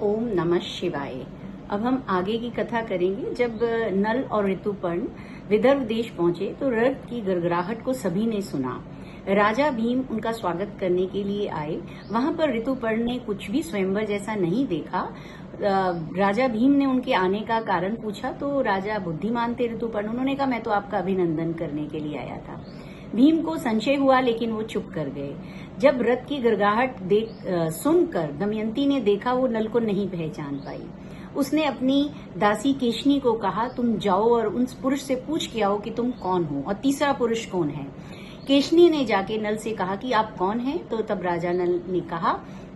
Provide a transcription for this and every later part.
ओम नमः शिवाय। अब हम आगे की कथा करेंगे। जब नल और ऋतुपर्ण विदर्भ देश पहुंचे तो रथ की गड़गड़ाहट को सभी ने सुना। राजा भीम उनका स्वागत करने के लिए आए। वहां पर ऋतुपर्ण ने कुछ भी स्वयंवर जैसा नहीं देखा। राजा भीम ने उनके आने का कारण पूछा तो राजा बुद्धिमान थे ऋतुपर्ण, उन्होंने कहा मैं तो आपका अभिनंदन करने के लिए आया था। भीम को संशय हुआ लेकिन वो चुप कर गए। जब रथ की गड़गड़ाहट सुनकर दमयंती ने देखा वो नल को नहीं पहचान पाई। उसने अपनी दासी केशनी को कहा तुम जाओ और उन पुरुष से पूछ के आओ कि तुम कौन हो और तीसरा पुरुष कौन है। केशनी ने जाके नल से कहा कि आप कौन हैं। तो तब राजा नल ने कहा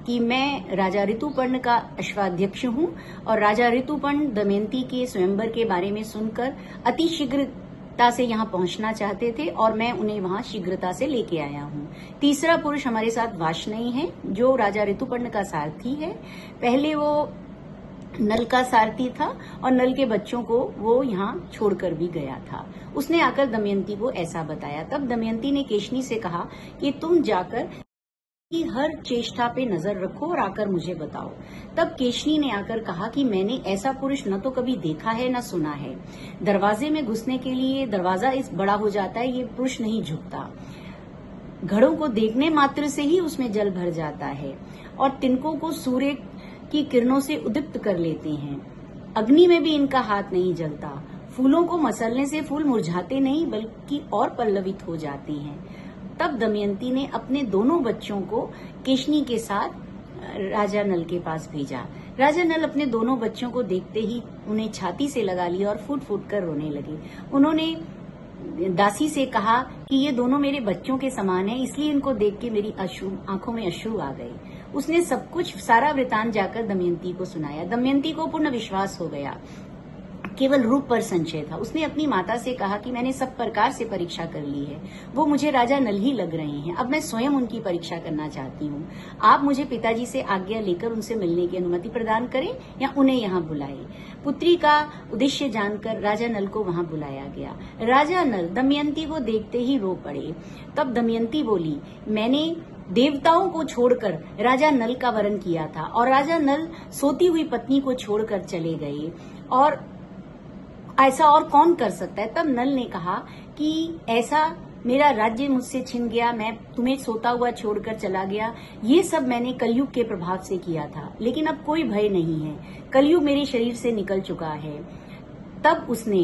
कि मैं राजा ऋतुपर्ण का अश्वाध्यक्ष हूँ और राजा ऋतुपर्ण दमयंती के स्वयंवर के बारे में सुनकर अति शीघ्रता से यहाँ पहुंचना चाहते थे और मैं उन्हें वहां शीघ्रता से लेके आया हूँ। तीसरा पुरुष हमारे साथ वाष्णेय है जो राजा ऋतुपर्ण का सारथी है। पहले वो नल का सारथी था और नल के बच्चों को वो यहाँ छोड़कर भी गया था। उसने आकर दमयंती को ऐसा बताया। तब दमयंती ने केशनी से कहा कि तुम जाकर की हर चेष्टा पे नजर रखो और आकर मुझे बताओ। तब केशनी ने आकर कहा कि मैंने ऐसा पुरुष न तो कभी देखा है न सुना है। दरवाजे में घुसने के लिए दरवाजा इस बड़ा हो जाता है, ये पुरुष नहीं झुकता। घड़ों को देखने मात्र से ही उसमें जल भर जाता है और तिनकों को सूर्य की किरणों से उद्दीप्त कर लेते हैं। अग्नि में भी इनका हाथ नहीं जलता। फूलों को मसलने से फूल मुरझाते नहीं बल्कि और पल्लवित हो जाते हैं। तब दमयंती ने अपने दोनों बच्चों को केशनी के साथ राजा नल के पास भेजा। राजा नल अपने दोनों बच्चों को देखते ही उन्हें छाती से लगा लिया और फूट फूट कर रोने लगे। उन्होंने दासी से कहा कि ये दोनों मेरे बच्चों के समान हैं, इसलिए इनको देख के मेरी आंखों में अश्रु आ गए। उसने सब कुछ सारा वृतांत जाकर दमयंती को सुनाया। दमयंती को पूर्ण विश्वास हो गया, केवल रूप पर संशय था। उसने अपनी माता से कहा कि मैंने सब प्रकार से परीक्षा कर ली है, वो मुझे राजा नल ही लग रहे हैं। अब मैं स्वयं उनकी परीक्षा करना चाहती हूँ। आप मुझे पिताजी से आज्ञा लेकर उनसे मिलने की अनुमति प्रदान करें या उन्हें यहाँ बुलाएं। पुत्री का उद्देश्य जानकर राजा नल को वहाँ बुलाया गया। राजा नल दमयंती को देखते ही रो पड़े। तब दमयंती बोली, मैंने देवताओं को छोड़कर राजा नल का वरण किया था और राजा नल सोती हुई पत्नी को छोड़कर चले गए और ऐसा और कौन कर सकता है। तब नल ने कहा कि ऐसा मेरा राज्य मुझसे छिन गया, मैं तुम्हें सोता हुआ छोड़कर चला गया, ये सब मैंने कलयुग के प्रभाव से किया था, लेकिन अब कोई भय नहीं है, कलयुग मेरे शरीर से निकल चुका है। तब उसने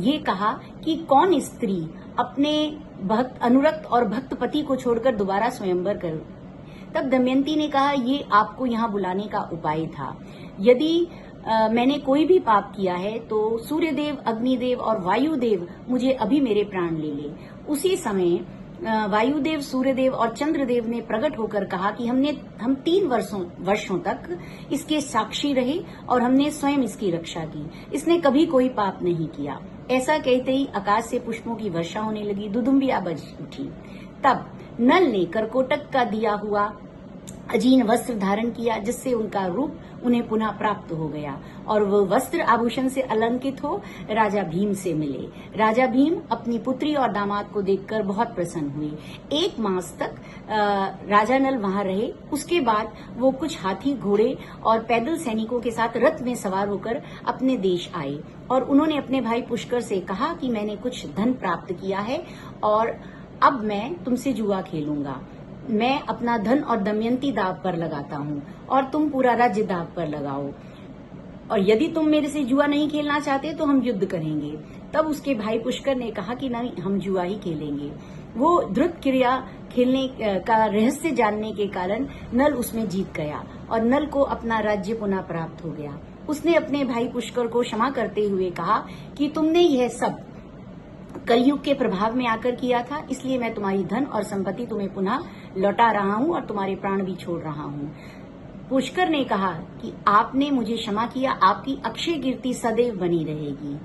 ये कहा कि कौन स्त्री अपने अनुरक्त और भक्त पति को छोड़कर दोबारा स्वयंवर कर। तब दमयंती ने कहा ये आपको यहाँ बुलाने का उपाय था। यदि मैंने कोई भी पाप किया है तो सूर्यदेव, अग्निदेव और वायुदेव मुझे अभी मेरे प्राण ले ले। उसी समय वायुदेव, सूर्यदेव और चंद्रदेव ने प्रकट होकर कहा कि हम 3 वर्षों तक इसके साक्षी रहे और हमने स्वयं इसकी रक्षा की। इसने कभी कोई पाप नहीं किया। ऐसा कहते ही आकाश से पुष्पों की वर्षा होने लगी, दुदुम्बियां बज उठी। तब नल ने करकोटक का दिया हुआ अजीन वस्त्र धारण किया जिससे उनका रूप उन्हें पुनः प्राप्त हो गया और वो वस्त्र आभूषण से अलंकृत हो राजा भीम से मिले। राजा भीम अपनी पुत्री और दामाद को देखकर बहुत प्रसन्न हुए। 1 मास तक राजा नल वहां रहे। उसके बाद वो कुछ हाथी, घोड़े और पैदल सैनिकों के साथ रथ में सवार होकर अपने देश आए और उन्होंने अपने भाई पुष्कर से कहा कि मैंने कुछ धन प्राप्त किया है और अब मैं तुमसे जुआ खेलूंगा। मैं अपना धन और दमयंती दाव पर लगाता हूँ और तुम पूरा राज्य दाव पर लगाओ, और यदि तुम मेरे से जुआ नहीं खेलना चाहते तो हम युद्ध करेंगे। तब उसके भाई पुष्कर ने कहा कि नहीं, हम जुआ ही खेलेंगे। वो द्रुत क्रिया खेलने का रहस्य जानने के कारण नल उसमें जीत गया और नल को अपना राज्य पुनः प्राप्त हो गया। उसने अपने भाई पुष्कर को क्षमा करते हुए कहा कि तुमने यह सब कलयुग के प्रभाव में आकर किया था, इसलिए मैं तुम्हारी धन और संपत्ति तुम्हें पुनः लौटा रहा हूँ और तुम्हारे प्राण भी छोड़ रहा हूँ। पुष्कर ने कहा कि आपने मुझे क्षमा किया, आपकी अक्षय कीर्ति सदैव बनी रहेगी।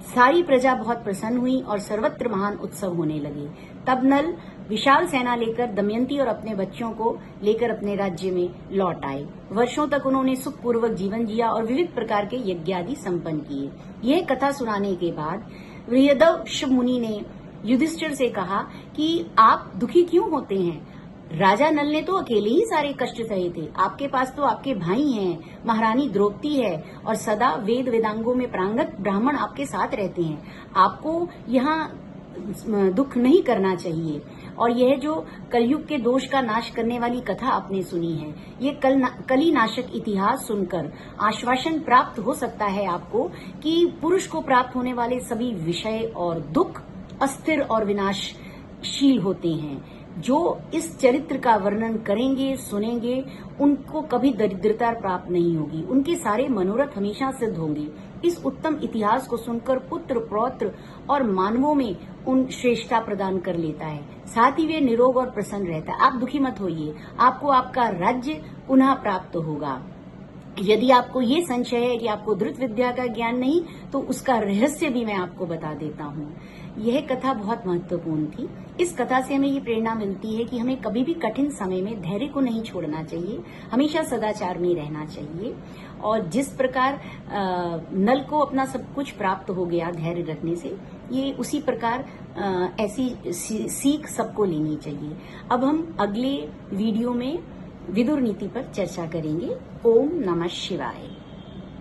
सारी प्रजा बहुत प्रसन्न हुई और सर्वत्र महान उत्सव होने लगे। तब नल विशाल सेना लेकर दमयंती और अपने बच्चों को लेकर अपने राज्य में लौट आए। वर्षों तक उन्होंने सुखपूर्वक जीवन जिया और विविध प्रकार के यज्ञ आदि संपन्न किए। यह कथा सुनाने के बाद बृहदर्ष मुनि ने युधिष्ठिर से कहा कि आप दुखी क्यों होते हैं। राजा नल ने तो अकेले ही सारे कष्ट सहे थे। आपके पास तो आपके भाई हैं, महारानी द्रौपदी है और सदा वेद वेदांगों में प्रांगत ब्राह्मण आपके साथ रहते हैं। आपको यहाँ दुख नहीं करना चाहिए। और यह जो कलयुग के दोष का नाश करने वाली कथा आपने सुनी है, ये कली नाशक इतिहास सुनकर आश्वासन प्राप्त हो सकता है आपको कि पुरुष को प्राप्त होने वाले सभी विषय और दुख अस्थिर और विनाशशील होते हैं। जो इस चरित्र का वर्णन करेंगे, सुनेंगे, उनको कभी दरिद्रता प्राप्त नहीं होगी, उनके सारे मनोरथ हमेशा सिद्ध होंगे। इस उत्तम इतिहास को सुनकर पुत्र, पौत्र और मानवों में उन श्रेष्ठता प्रदान कर लेता है। साथ ही वे निरोग और प्रसन्न रहता है। आप दुखी मत होइए, आपको आपका राज्य पुनः प्राप्त होगा। यदि आपको ये संशय है कि आपको द्रुत विद्या का ज्ञान नहीं, तो उसका रहस्य भी मैं आपको बता देता हूँ। यह कथा बहुत महत्वपूर्ण थी। इस कथा से हमें ये प्रेरणा मिलती है कि हमें कभी भी कठिन समय में धैर्य को नहीं छोड़ना चाहिए, हमेशा सदाचार में रहना चाहिए। और जिस प्रकार नल को अपना सब कुछ प्राप्त हो गया धैर्य रखने से, ये उसी प्रकार ऐसी सीख सबको लेनी चाहिए। अब हम अगले वीडियो में विदुर नीति पर चर्चा करेंगे। ओम नमः शिवाय।